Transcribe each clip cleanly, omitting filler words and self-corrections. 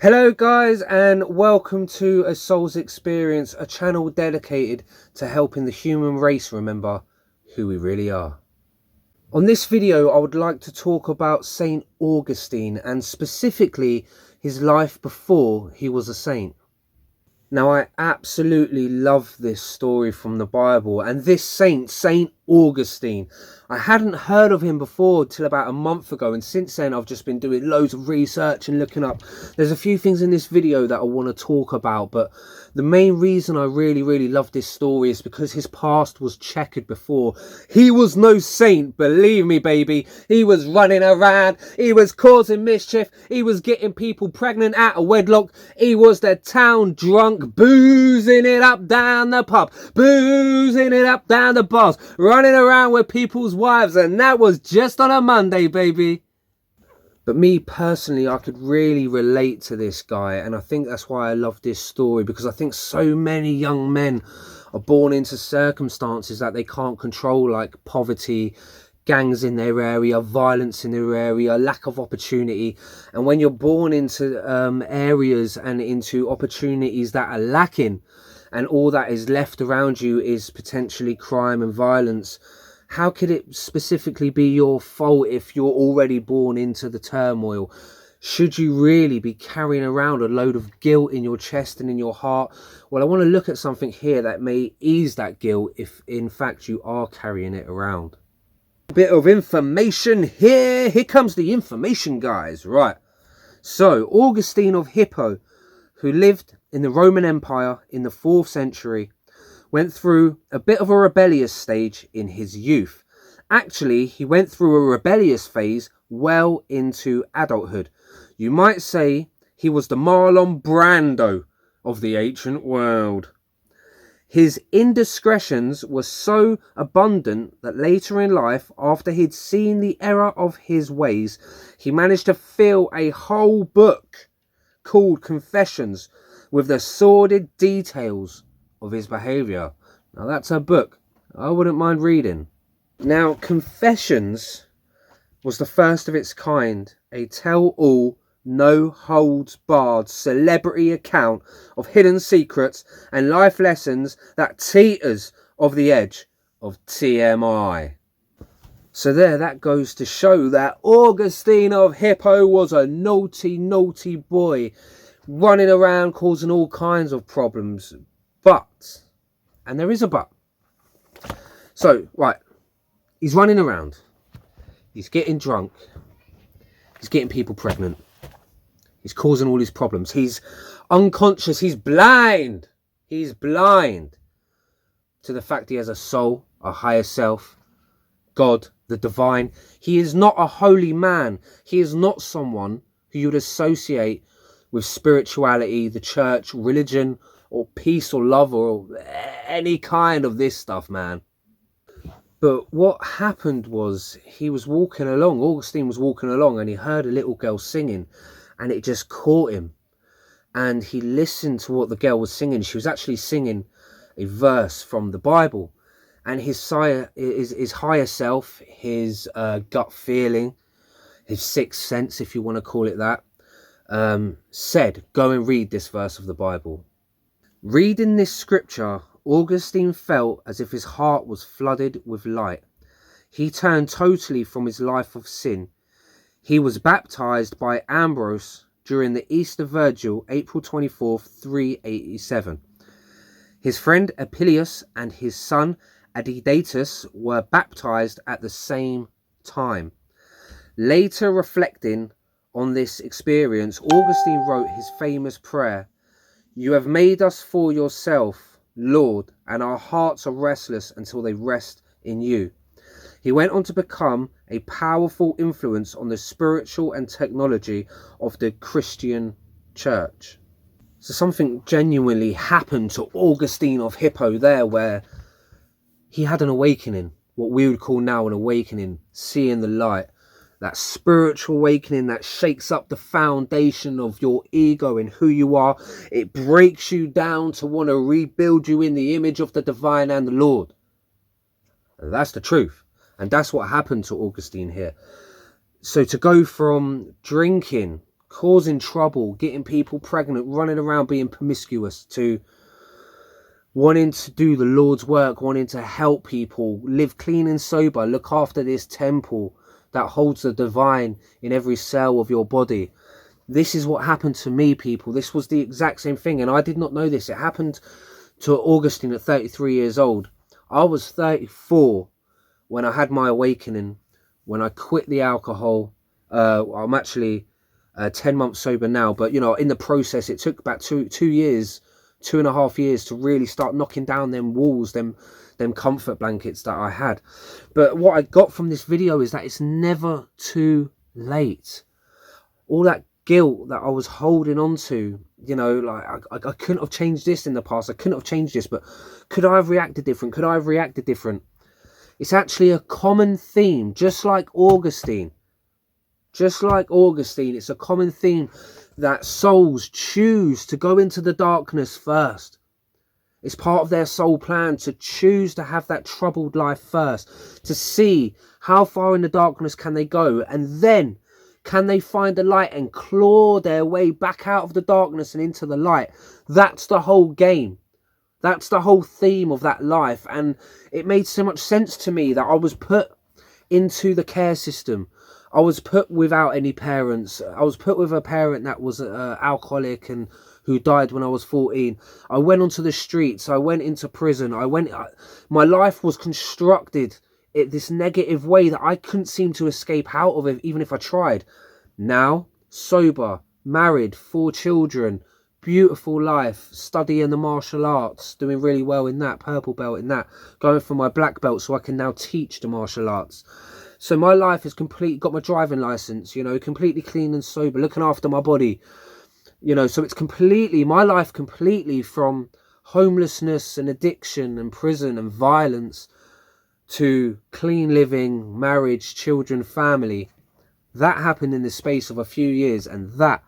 Hello guys, and welcome to A Soul's Experience, a channel dedicated to helping the human race remember who we really are. On this video I would like to talk about Saint Augustine, and specifically his life before he was a saint. Now, I absolutely love this story from the Bible, and this saint, Saint Augustine, I hadn't heard of him before till about a month ago, and since then I've just been doing loads of research and looking up. There's a few things in this video that I want to talk about, but the main reason I really love this story is because his past was checkered before. He was no saint, believe me baby. He was running around, he was causing mischief, he was getting people pregnant out of wedlock, he was the town drunk, boozing it up down the pub, boozing it up down the bars, running around with people's wives, and that was just on a Monday, baby. But me personally, I could really relate to this guy, and I think that's why I love this story, because I think so many young men are born into circumstances that they can't control, like poverty, gangs in their area, violence in their area, lack of opportunity. And when you're born into areas and into opportunities that are lacking, and all that is left around you is potentially crime and violence, how could it specifically be your fault if you're already born into the turmoil? Should you really be carrying around a load of guilt in your chest and in your heart? Well, I want to look at something here that may ease that guilt if in fact you are carrying it around. A bit of information here. Here comes the information, guys. Right. So, Augustine of Hippo, who lived in the Roman Empire in the 4th century, went through a bit of a rebellious stage in his youth. Actually, he went through a rebellious phase well into adulthood. You might say he was the Marlon Brando of the ancient world. His indiscretions were so abundant that later in life, after he'd seen the error of his ways, he managed to fill a whole book called Confessions with the sordid details of his behaviour. Now that's a book I wouldn't mind reading. Now, Confessions was the first of its kind, a tell-all, no-holds-barred celebrity account of hidden secrets and life lessons that teeters of the edge of TMI. So that goes to show that Augustine of Hippo was a naughty boy, running around causing all kinds of problems. But, and there is a but. So, right, he's running around, he's getting drunk, he's getting people pregnant, he's causing all these problems, he's unconscious, he's blind to the fact he has a soul, a higher self, God, the divine. He is not a holy man. He is not someone who you would associate with spirituality, the church, religion, or peace or love or any kind of this stuff, man. But what happened was he was walking along, Augustine was walking along, and he heard a little girl singing, and it just caught him. And he listened to what the girl was singing. She was actually singing a verse from the Bible. And his higher self, his gut feeling, his sixth sense, if you want to call it that, said, go and read this verse of the Bible. Reading this scripture, Augustine felt as if his heart was flooded with light. He turned totally from his life of sin. He was baptized by Ambrose during the Easter Virgil, April 24th, 387. His friend Apilius and his son Adidatus were baptized at the same time. Later, reflecting on this experience, Augustine wrote his famous prayer, "You have made us for yourself, Lord, and our hearts are restless until they rest in you." He went on to become a powerful influence on the spiritual and technology of the Christian church. So something genuinely happened to Augustine of Hippo there, where he had an awakening, what we would call now an awakening, seeing the light. That spiritual awakening that shakes up the foundation of your ego and who you are. It breaks you down to want to rebuild you in the image of the divine and the Lord. And that's the truth. And that's what happened to Augustine here. So to go from drinking, causing trouble, getting people pregnant, running around being promiscuous, to wanting to do the Lord's work, wanting to help people, live clean and sober, look after this temple that holds the divine in every cell of your body. This is what happened to me, people. This was the exact same thing, and I did not know this. It happened to Augustine at 33 years old. I was 34 when I had my awakening, when I quit the alcohol. I'm actually 10 months sober now, but you know, in the process, it took about two and a half years to really start knocking down them walls, them comfort blankets that I had. But what I got from this video is that it's never too late. All that guilt that I was holding on to, you know, like I couldn't have changed this in the past, I couldn't have changed this, but could I have reacted different? Could I have reacted different? It's actually a common theme, just like Augustine. Just like Augustine, it's a common theme that souls choose to go into the darkness first. It's part of their soul plan to choose to have that troubled life first, to see how far in the darkness can they go, and then can they find the light and claw their way back out of the darkness and into the light. That's the whole game. That's the whole theme of that life. And it made so much sense to me that I was put into the care system. I was put without any parents. I was put with a parent that was alcoholic and who died when I was 14. I went onto the streets. I went into prison. My life was constructed in this negative way that I couldn't seem to escape out of it, even if I tried. Now, sober, married, 4 children, beautiful life, studying the martial arts, doing really well in that, purple belt in that, going for my black belt so I can now teach the martial arts. So my life is complete, got my driving license, you know, completely clean and sober, looking after my body, you know, so it's completely, my life completely from homelessness and addiction and prison and violence to clean living, marriage, children, family. That happened in the space of a few years, and that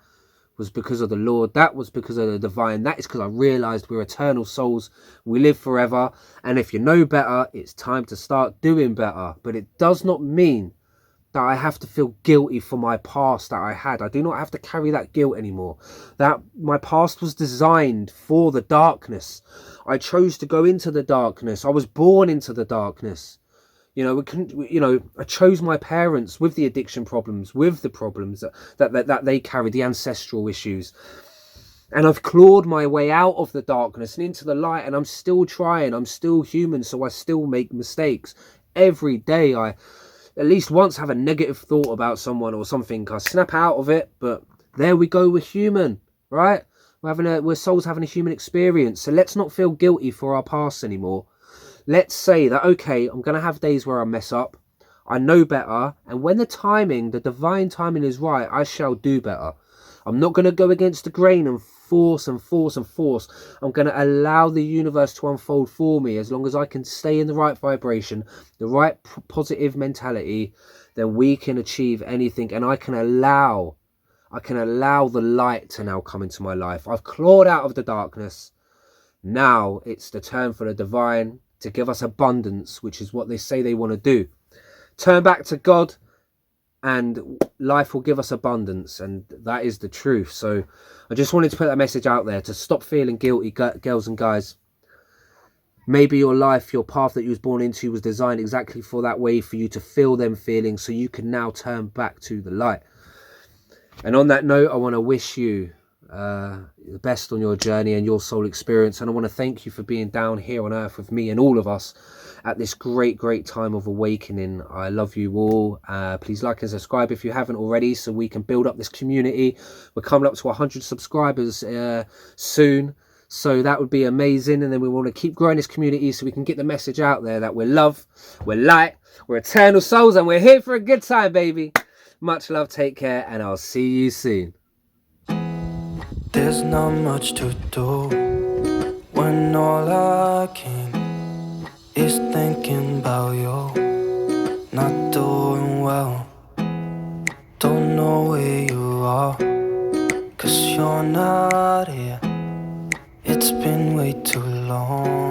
was because of the Lord. That was because of the divine. That is because I realized we're eternal souls. We live forever, and if you know better, it's time to start doing better. But it does not mean that I have to feel guilty for my past that I had. I do not have to carry that guilt anymore. That my past was designed for the darkness. I chose to go into the darkness. I was born into the darkness. You know, I chose my parents with the addiction problems, with the problems that they carried, the ancestral issues. And I've clawed my way out of the darkness and into the light, and I'm still trying. I'm still human, so I still make mistakes. Every day I at least once have a negative thought about someone or something. I snap out of it, but there we go, we're human, right? We're souls having a human experience. So let's not feel guilty for our past anymore. Let's say that, okay, I'm going to have days where I mess up. I know better. And when the timing, the divine timing is right, I shall do better. I'm not going to go against the grain and force and force and force. I'm going to allow the universe to unfold for me. As long as I can stay in the right vibration, the right positive mentality, then we can achieve anything. And I can allow the light to now come into my life. I've clawed out of the darkness. Now it's the turn for the divine to give us abundance, which is what they say they want to do. Turn back to God and life will give us abundance, and that is the truth. So I just wanted to put that message out there to stop feeling guilty, girls and guys. Maybe your life, your path that you was born into was designed exactly for that way, for you to feel them feelings, so you can now turn back to the light. And on that note, I want to wish you the best on your journey and your soul experience, and I want to thank you for being down here on earth with me and all of us at this great time of awakening. I love you all. Please like and subscribe if you haven't already, so we can build up this community. We're coming up to 100 subscribers soon, so that would be amazing. And then we want to keep growing this community so we can get the message out there that we're love, we're light, we're eternal souls, and we're here for a good time, baby. Much love, take care, and I'll see you soon. There's not much to do when all I can is thinking about you. Not doing well, don't know where you are, 'cause you're not here. It's been way too long.